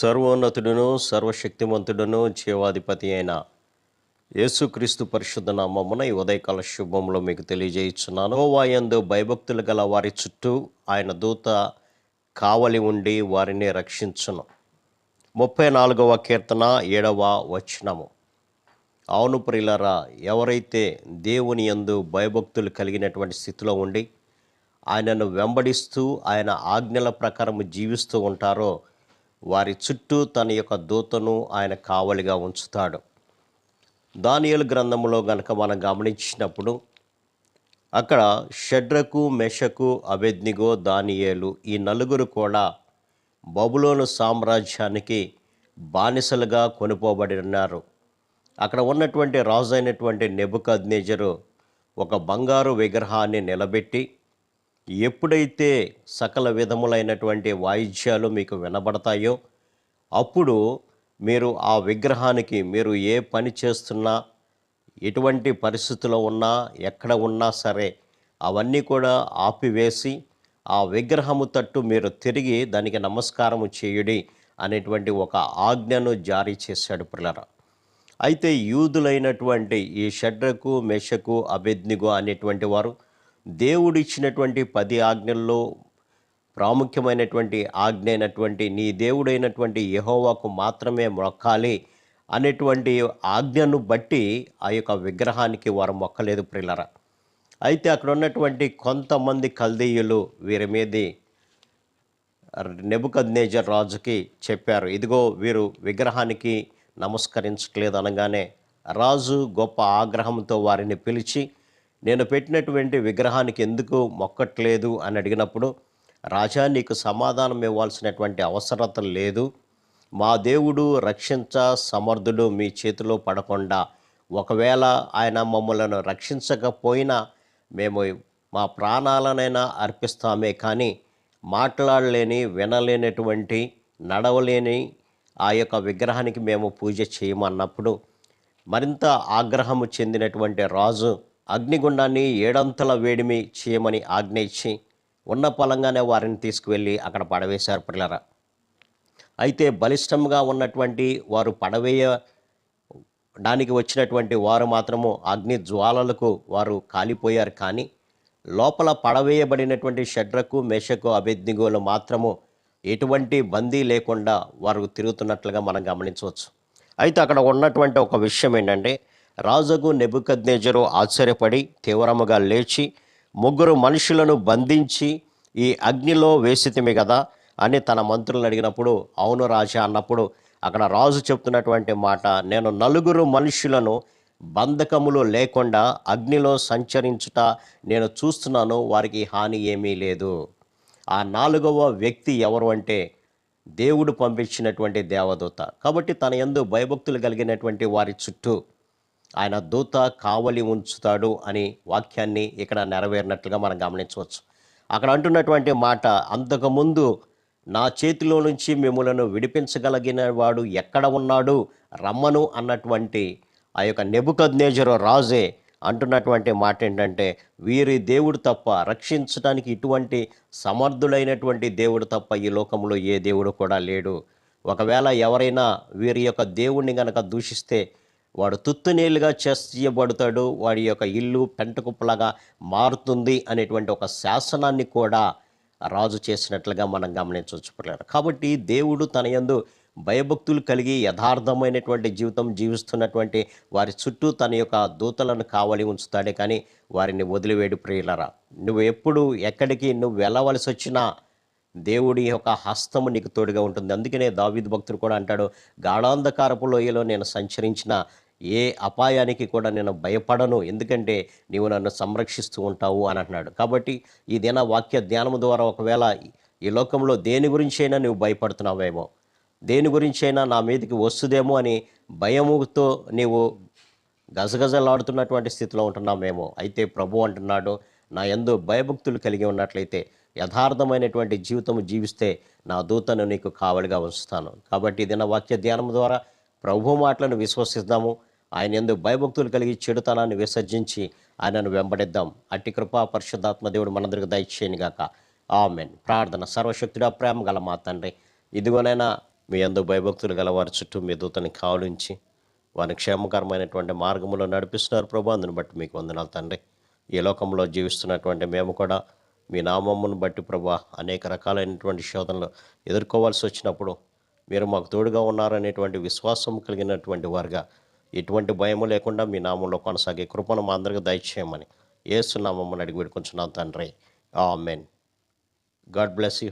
సర్వోన్నతుడును సర్వశక్తిమంతుడును జీవాధిపతి అయిన యేసుక్రీస్తు పరిశుద్ధ నామమున ఈ ఉదయకాల శుభంలో మీకు తెలియజేయుచున్నాను. యెహోవా యందు భయభక్తులు గల వారి చుట్టూ ఆయన దూత కావలి ఉండి వారిని రక్షించును. 34వ కీర్తన 7వ వచనము. అవును ప్రియులారా, ఎవరైతే దేవుని యందు భయభక్తులు కలిగినటువంటి స్థితిలో ఉండి ఆయనను వెంబడిస్తూ ఆయన ఆజ్ఞల ప్రకారం జీవిస్తూ ఉంటారో వారి చుట్టూ తన యొక్క దూతను ఆయన కావలిగా ఉంచుతాడు. దానియేలు గ్రంథంలో గనక మనం గమనించినప్పుడు అక్కడ షడ్రకు, మెషకు, అబేద్నెగో, దానియేలు ఈ నలుగురు కూడా బబులోను సామ్రాజ్యానికి బానిసలుగా కొనుపోబడి ఉన్నారు. అక్కడ ఉన్నటువంటి రాజు అయినటువంటి నెబుకద్నెజరు ఒక బంగారు విగ్రహాన్ని నిలబెట్టి, ఎప్పుడైతే సకల విధములైనటువంటి వాయిద్యాలు మీకు వినబడతాయో అప్పుడు మీరు ఆ విగ్రహానికి మీరు ఏ పని చేస్తున్నా, ఎటువంటి పరిస్థితిలో ఉన్నా, ఎక్కడ ఉన్నా సరే అవన్నీ కూడా ఆపివేసి ఆ విగ్రహము తట్టు మీరు తిరిగి దానికి నమస్కారము చేయుడి అనేటువంటి ఒక ఆజ్ఞను జారీ చేశాడు ప్రియులారా. అయితే యూదులైనటువంటి ఈ షడ్రకు, మెషకు, అబేద్నెగో అనేటువంటి వారు దేవుడిచ్చినటువంటి 10 ఆజ్ఞల్లో ప్రాముఖ్యమైనటువంటి ఆజ్ఞ అయినటువంటి నీ దేవుడైనటువంటి యెహోవాకు మాత్రమే మొక్కాలి అనేటువంటి ఆజ్ఞను బట్టి ఆ యొక్క విగ్రహానికి వారు మొక్కలేదు ప్రియులారా. అయితే అక్కడ ఉన్నటువంటి కొంతమంది కల్దీయులు వీరి మీది నెబుకద్నెజర్ రాజుకి చెప్పారు, ఇదిగో వీరు విగ్రహానికి నమస్కరించట్లేదు అనగానే రాజు గొప్ప ఆగ్రహంతో వారిని పిలిచి, నేను పెట్టినటువంటి విగ్రహానికి ఎందుకు మొక్కట్లేదు అని అడిగినప్పుడు, రాజా, నీకు సమాధానం ఇవ్వాల్సినటువంటి అవసరత లేదు. మా దేవుడు రక్షించ సమర్థుడు మీ చేతిలో పడకుండా, ఒకవేళ ఆయన మమ్మలను రక్షించకపోయినా మేము మా ప్రాణాలనైనా అర్పిస్తామే, కానీ మాట్లాడలేని, వినలేనటువంటి, నడవలేని ఆ యొక్క విగ్రహానికి మేము పూజ చేయమన్నప్పుడు మరింత ఆగ్రహము చెందినటువంటి రాజు అగ్నిగుండాన్ని 7 వేడిమి చేయమని ఆజ్ఞ ఇచ్చి ఉన్న పొలంగానే వారిని తీసుకువెళ్ళి అక్కడ పడవేశారు ప్రియులారా. అయితే బలిష్టంగా ఉన్నటువంటి వారు పడవేయడానికి వచ్చినటువంటి వారు మాత్రము అగ్ని జ్వాలలకు వారు కాలిపోయారు, కానీ లోపల పడవేయబడినటువంటి షడ్రకు, మెషకు, అబేద్నెగోలు మాత్రము ఎటువంటి బందీ లేకుండా వారు తిరుగుతున్నట్లుగా మనం గమనించవచ్చు. అయితే అక్కడ ఉన్నటువంటి ఒక విషయం ఏంటంటే, రాజుకు నెబుకద్నెజరు ఆశ్చర్యపడి తీవ్రముగా లేచి 3 మనుషులను బంధించి ఈ అగ్నిలో వేసితిమి కదా అని తన మంత్రులను అడిగినప్పుడు, అవును రాజా అన్నప్పుడు అక్కడ రాజు చెప్తున్నటువంటి మాట, నేను 4 మనుషులను బంధకములు లేకుండా అగ్నిలో సంచరించుట నేను చూస్తున్నాను, వారికి హాని ఏమీ లేదు. ఆ 4వ వ్యక్తి ఎవరు అంటే దేవుడు పంపించినటువంటి దేవదూత. కాబట్టి తన యందు భయభక్తులు కలిగినటువంటి వారి చుట్టూ ఆయన దూత కావలి ఉంచుతాడు అని వాక్యాన్ని ఇక్కడ నెరవేరినట్లుగా మనం గమనించవచ్చు. అక్కడ అంటున్నటువంటి మాట, అంతకుముందు నా చేతిలో నుంచి మిమ్మలను విడిపించగలిగిన వాడు ఎక్కడ ఉన్నాడు రమ్మను అన్నటువంటి ఆ యొక్క నెబుకద్నెజరు రాజే అంటున్నటువంటి మాట ఏంటంటే, వీరి దేవుడు తప్ప, రక్షించడానికి ఇటువంటి సమర్థుడైనటువంటి దేవుడు తప్ప ఈ లోకంలో ఏ దేవుడు కూడా లేడు. ఒకవేళ ఎవరైనా వీరి యొక్క దేవుణ్ణి గనక దూషిస్తే వాడు తుత్తునీలుగా చేయబడతాడు, వాడి యొక్క ఇల్లు పెంటకుప్పలాగా మారుతుంది అనేటువంటి ఒక శాసనాన్ని కూడా రాజు చేసినట్లుగా మనం గమనించవచ్చు పిల్లలు. కాబట్టి దేవుడు తన యందు భయభక్తులు కలిగి యథార్థమైనటువంటి జీవితం జీవిస్తున్నటువంటి వారి చుట్టూ తన యొక్క దూతలను కావలి ఉంచుతాడే, కానీ వారిని వదిలివేడు ప్రియులరా. నువ్వు ఎప్పుడు ఎక్కడికి నువ్వు వెళ్ళవలసి వచ్చినా దేవుడి యొక్క హస్తము నీకు తోడుగా ఉంటుంది. అందుకనే దావీదు భక్తుడు కూడా అంటాడు, గాఢాంధకారపు లోయలో నేను సంచరించిన ఏ అపాయానికి కూడా నేను భయపడను, ఎందుకంటే నీవు నన్ను సంరక్షిస్తూ ఉంటావు అని అంటున్నాడు. కాబట్టి ఈ దిన వాక్య ధ్యానము ద్వారా ఒకవేళ ఈ లోకంలో దేని గురించైనా నువ్వు భయపడుతున్నావేమో, దేని గురించైనా నా మీదకి వస్తుందేమో అని భయముతో నీవు గజగజలాడుతున్నటువంటి స్థితిలో ఉంటున్నామేమో, అయితే ప్రభు అంటున్నాడు, నా యందు భయభక్తులు కలిగి ఉన్నట్లయితే యథార్థమైనటువంటి జీవితం జీవిస్తే నా దూతను నీకు కావలిగా ఉంచుతాను. కాబట్టి ఇదిన వాక్య ధ్యానం ద్వారా ప్రభు మాటలను విశ్వసిద్దాము. ఆయన యందు భయభక్తులు కలిగి చెడుతనాన్ని విసర్జించి ఆయనను వెంబడిద్దాం. అట్టి కృపా పరిశుద్ధాత్మ దేవుడు మనందరికి దయచేయను గాక. ఆమెన్. ప్రార్థన. సర్వశక్తుడా, ప్రేమ గల మా తండ్రి, ఇదిగోనైనా మీ యందు భయభక్తులు గల వారి చుట్టూ మీ దూతని కావలించి వారిని క్షేమకరమైనటువంటి మార్గంలో నడిపిస్తున్నారు ప్రభు. అందుని బట్టి మీకు వందనాలు తండ్రి. ఈ లోకంలో జీవిస్తున్నటువంటి మేము కూడా మీ నామమును బట్టి ప్రభా అనేక రకాలైనటువంటి శోధనలు ఎదుర్కోవాల్సి వచ్చినప్పుడు మీరు మాకు తోడుగా ఉన్నారనేటువంటి విశ్వాసం కలిగినటువంటి వారుగా ఎటువంటి భయము లేకుండా మీ నామంలో కొనసాగే కృపను మా అందరికీ దయచేయమని యేసు నామమున అడిగి వేడుకొంచున్నాం తండ్రి. ఆమేన్. God bless you.